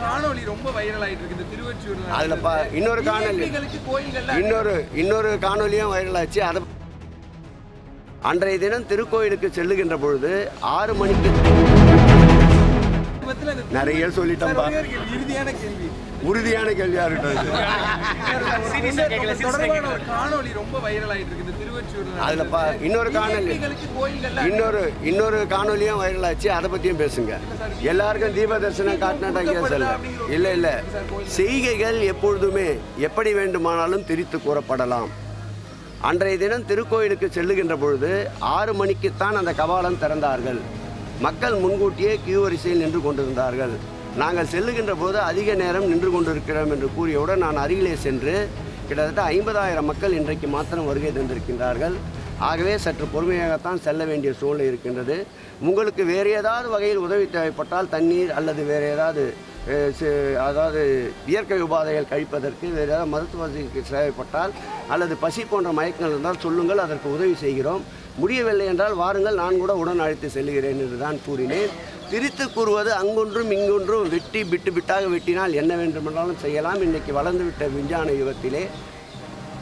காணொலி ரொம்ப வைரல் ஆயிட்டு இருக்கு இந்த திருவொற்றியூர்ல. அதுல இன்னொரு காணொலி இன்னொரு காணொலியும் வைரல் ஆச்சு. அதை அன்றைய தினம் திருக்கோயிலுக்கு செல்லுகின்ற பொழுது 6 மணிக்கு நிறைய சொல்லிட்டோம்பா. உறுதியான கேள்வியா இருக்கட்டும். காணொலி ரொம்ப வைரல் ஆயிட்டு இருக்கு இந்த திருவொற்றியூர்ல. அதுல இன்னொரு காணொலியும் வைரல் ஆச்சு. அதை பத்தியும் பேசுங்க. எல்லாருக்கும் தீப தரிசனம் காட்டினா இல்ல செய்கைகள் எப்பொழுதுமே எப்படி வேண்டுமானாலும் திரித்து கூறப்படலாம். அன்றைய தினம் திருக்கோயிலுக்கு செல்லுகின்ற பொழுது 6 மணிக்குத்தான் அந்த கபாலம் திறந்தார்கள். மக்கள் முன்கூட்டியே கியூ வரிசையில் நின்று கொண்டிருந்தார்கள். நாங்கள் செல்லுகின்ற போது அதிக நேரம் நின்று கொண்டிருக்கிறோம் என்று கூறியவுடன் நான் அருகிலே சென்று கிட்டத்தட்ட 50,000 மக்கள் இன்றைக்கு மாத்திரம் வருகை தந்திருக்கின்றார்கள். ஆகவே சற்று பொறுமையாகத்தான் செல்ல வேண்டிய சூழ்நிலை இருக்கின்றது. உங்களுக்கு வேறு ஏதாவது வகையில் உதவி தேவைப்பட்டால் தண்ணீர் அல்லது வேறு ஏதாவது அதாவது இயற்கை உபாதைகள் கழிப்பதற்கு வேறு ஏதாவது மருத்துவ வசதிக்கு தேவைப்பட்டால் அல்லது பசி போன்ற மயக்கங்கள் இருந்தால் சொல்லுங்கள், அதற்கு உதவி செய்கிறோம். முடியவில்லை என்றால் வாருங்கள், நான் கூட உடன் அழைத்து செல்கிறேன் என்று தான் கூறினேன். திரித்து கூறுவது அங்கொன்றும் இங்கொன்றும் வெட்டி பிட்டாக வெட்டினால் என்ன வேண்டுமென்றாலும் செய்யலாம். இன்றைக்கி வளர்ந்துவிட்ட விஞ்ஞான யுகத்திலே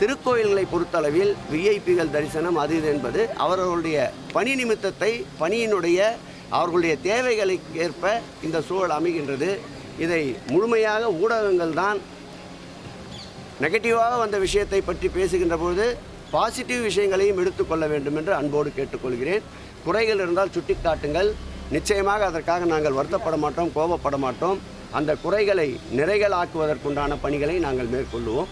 திருக்கோயில்களை பொறுத்தளவில் விஐபிகள் தரிசனம் அது இது என்பது அவர்களுடைய பணி நிமித்தத்தை பணியினுடைய அவர்களுடைய தேவைகளை ஏற்ப இந்த சூழல் அமைகின்றது. இதை முழுமையாக ஊடகங்கள் தான் நெகட்டிவாக வந்த விஷயத்தை பற்றி பேசுகின்ற பொழுது பாசிட்டிவ் விஷயங்களையும் எடுத்துக்கொள்ள வேண்டும் என்று அன்போடு கேட்டுக்கொள்கிறேன். குறைகள் இருந்தால் சுட்டிக்காட்டுங்கள். நிச்சயமாக அதற்காக நாங்கள் வருத்தப்பட மாட்டோம், கோபப்பட மாட்டோம். அந்த குறைகளை நிறைகள் ஆக்குவதற்குண்டான பணிகளை நாங்கள் மேற்கொள்வோம்.